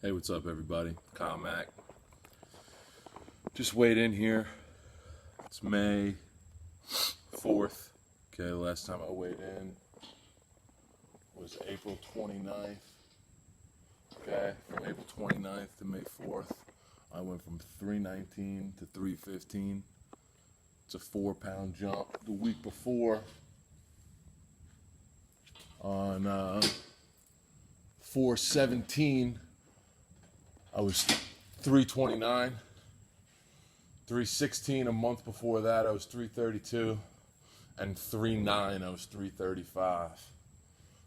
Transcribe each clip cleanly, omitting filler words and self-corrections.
Hey, what's up, everybody? Kyle Mack. Just weighed in here. It's May 4th. Okay, the last time I weighed in was April 29th. Okay, from April 29th to May 4th, I went from 319 to 315. It's a 4-pound jump. The week before, on 417, I was 329. 316 a month before that, I was 332. And 39, I was 335.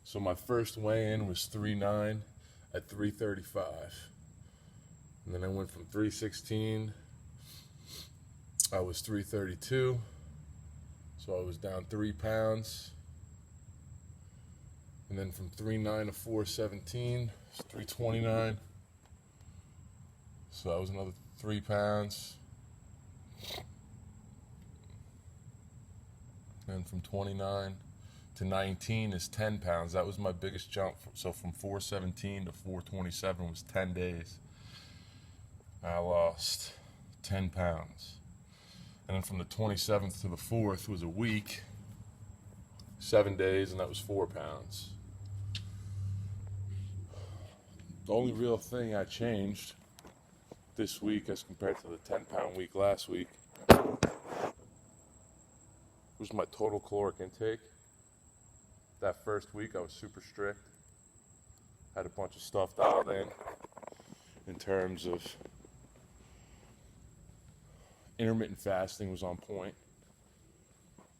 So my first weigh-in was 39 at 335. And then I went from 316, I was 332. So I was down 3 pounds. And then from 39 to 417, it's 329. So that was another 3 pounds. And from 29 to 19 is 10 pounds. That was my biggest jump. So from 417 to 427 was 10 days. I lost 10 pounds. And then from the 27th to the 4th was a week, 7 days, and that was 4 pounds. The only real thing I changed this week as compared to the 10-pound week last week was my total caloric intake. That first week I was super strict. Had a bunch of stuff dialed in terms of intermittent fasting was on point.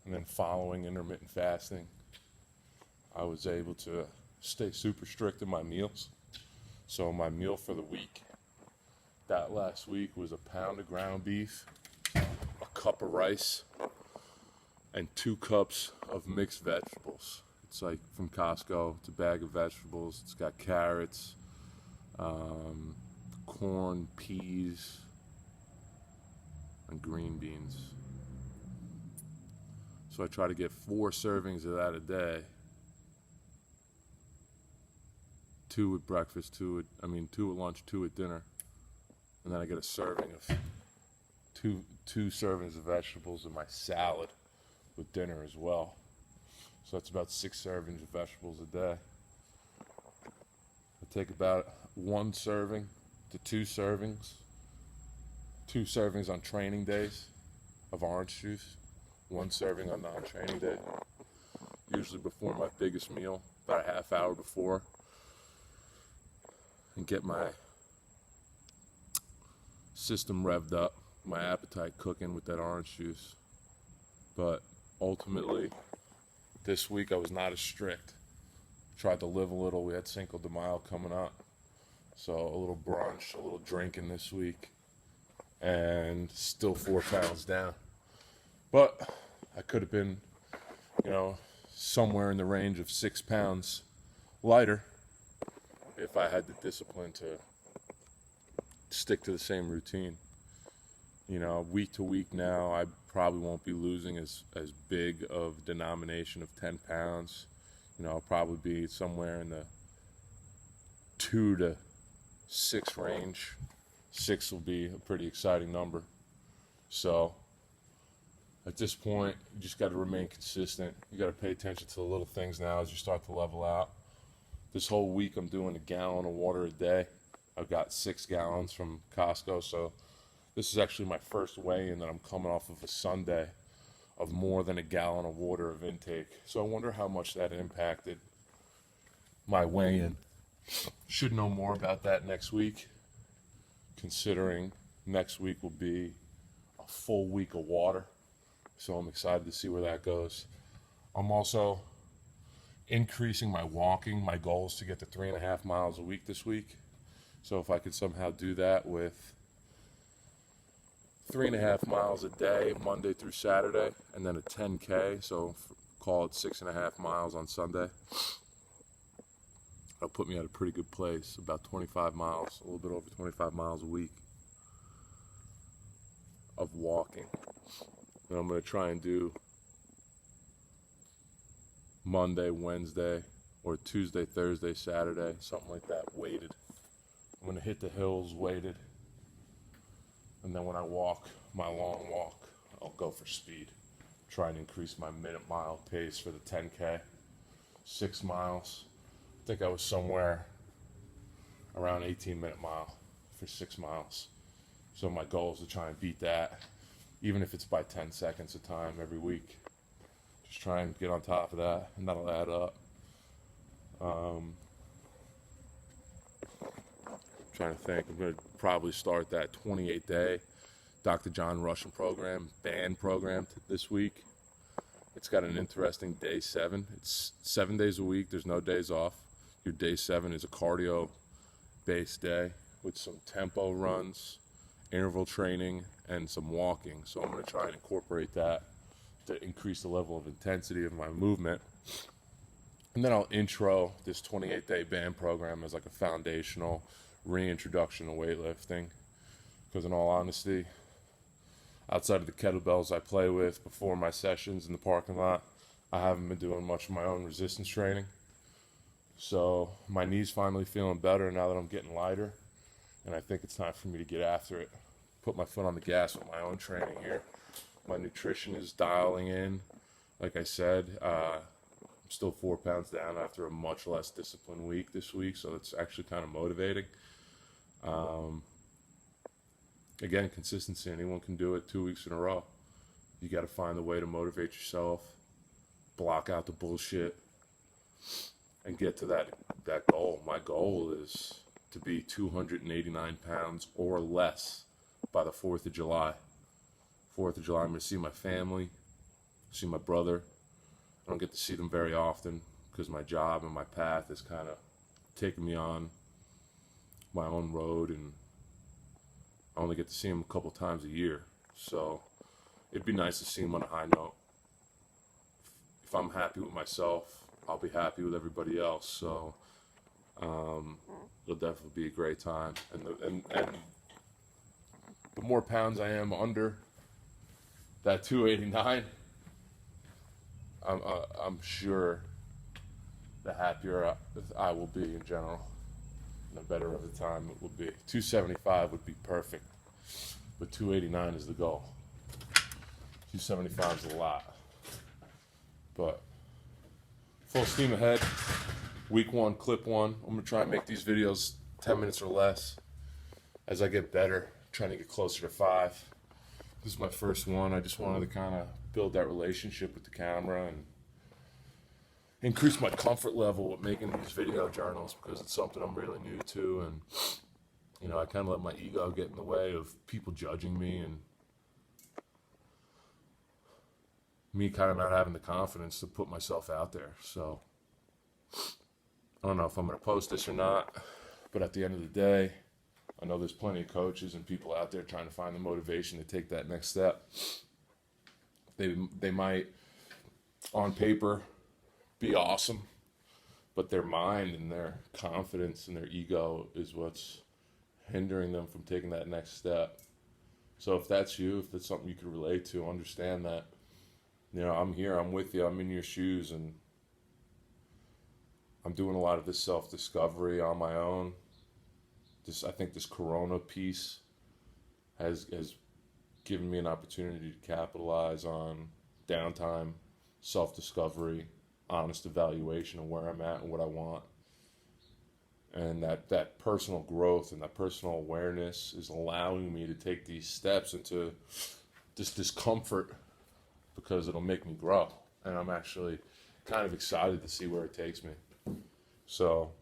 And then following intermittent fasting, I was able to stay super strict in my meals. So my meal for the week, that last week, was a pound of ground beef, a cup of rice, and 2 cups of mixed vegetables. It's like from Costco. It's a bag of vegetables. It's got carrots, corn, peas, and green beans. So I try to get 4 servings of that a day. 2 at breakfast, 2 at lunch, 2 at dinner. And then I get a serving of two servings of vegetables in my salad with dinner as well. So that's about 6 servings of vegetables a day. I take about 1 serving to 2 servings. 2 servings on training days of orange juice. 1 serving on non-training day. Usually before my biggest meal, about a half hour before. And get my system revved up, my appetite cooking with that orange juice. But ultimately, this week I was not as strict. Tried to live a little. We had Cinco de Mayo coming up. So a little brunch, a little drinking this week. And still 4 pounds down. But I could have been, somewhere in the range of 6 pounds lighter if I had the discipline to stick to the same routine. Week to week now, I probably won't be losing as big of denomination of 10 pounds. I'll probably be somewhere in the 2 to 6 range. 6 will be a pretty exciting number. So at this point, you just got to remain consistent. You got to pay attention to the little things now as you start to level out. This whole week I'm doing a gallon of water a day. I've got 6 gallons from Costco, so this is actually my first weigh-in that I'm coming off of a Sunday of more than a gallon of water of intake. So I wonder how much that impacted my weigh-in. Should know more about that next week, considering next week will be a full week of water. So I'm excited to see where that goes. I'm also increasing my walking. My goal is to get to 3.5 miles a week this week. So if I could somehow do that with 3.5 miles a day, Monday through Saturday, and then a 10K, so call it 6.5 miles on Sunday, that'll put me at a pretty good place, about 25 miles, a little bit over 25 miles a week of walking. And I'm going to try and do Monday, Wednesday, or Tuesday, Thursday, Saturday, something like that, weighted. I'm going to hit the hills weighted. And then when I walk my long walk, I'll go for speed. Try and increase my minute mile pace for the 10K. 6 miles. I think I was somewhere around 18-minute mile for 6 miles. So my goal is to try and beat that, even if it's by 10 seconds a time every week. Just try and get on top of that, and that'll add up. Trying to think. I'm going to probably start that 28-day Dr. John Russian program, band program this week. It's got an interesting day 7. It's 7 days a week. There's no days off. Your day 7 is a cardio-based day with some tempo runs, interval training, and some walking. So I'm going to try and incorporate that to increase the level of intensity of my movement. And then I'll intro this 28-day band program as like a foundational reintroduction to weightlifting. Because in all honesty, outside of the kettlebells I play with before my sessions in the parking lot, I haven't been doing much of my own resistance training. So my knee's finally feeling better now that I'm getting lighter. And I think it's time for me to get after it. Put my foot on the gas with my own training here. My nutrition is dialing in. Like I said, I'm still 4 pounds down after a much less disciplined week this week. So it's actually kind of motivating. Again, consistency. Anyone can do it 2 weeks in a row. You got to find a way to motivate yourself, block out the bullshit, and get to that goal. My goal is to be 289 pounds or less by the 4th of July. 4th of July, I'm going to see my family, see my brother. I don't get to see them very often because my job and my path is kind of taking me on my own road, and I only get to see them a couple times a year. So it'd be nice to see them on a high note. If I'm happy with myself, I'll be happy with everybody else. So it'll definitely be a great time. And the more pounds I am under that 289, I'm sure the happier I will be in general. The better of the time it will be. 275 would be perfect, but 289 is the goal. 275 is a lot, but full steam ahead. Week 1, clip 1. I'm gonna try and make these videos 10 minutes or less. As I get better, trying to get closer to 5. This is my first one. I just wanted to kind of build that relationship with the camera and increase my comfort level with making these video journals, because it's something I'm really new to, and you know, I kind of let my ego get in the way of people judging me and me kind of not having the confidence to put myself out there. So I don't know if I'm going to post this or not, but at the end of the day, I know there's plenty of coaches and people out there trying to find the motivation to take that next step. They might, on paper, be awesome, but their mind and their confidence and their ego is what's hindering them from taking that next step. So if that's you, if that's something you can relate to, understand that, you know, I'm here, I'm with you, I'm in your shoes, and I'm doing a lot of this self-discovery on my own. I think this Corona piece has given me an opportunity to capitalize on downtime, self-discovery, honest evaluation of where I'm at and what I want. And that personal growth and that personal awareness is allowing me to take these steps into this discomfort, because it'll make me grow. And I'm actually kind of excited to see where it takes me. So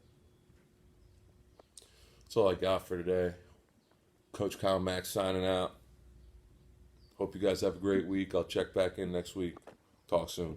that's all I got for today. Coach Kyle Mack signing out. Hope you guys have a great week. I'll check back in next week. Talk soon.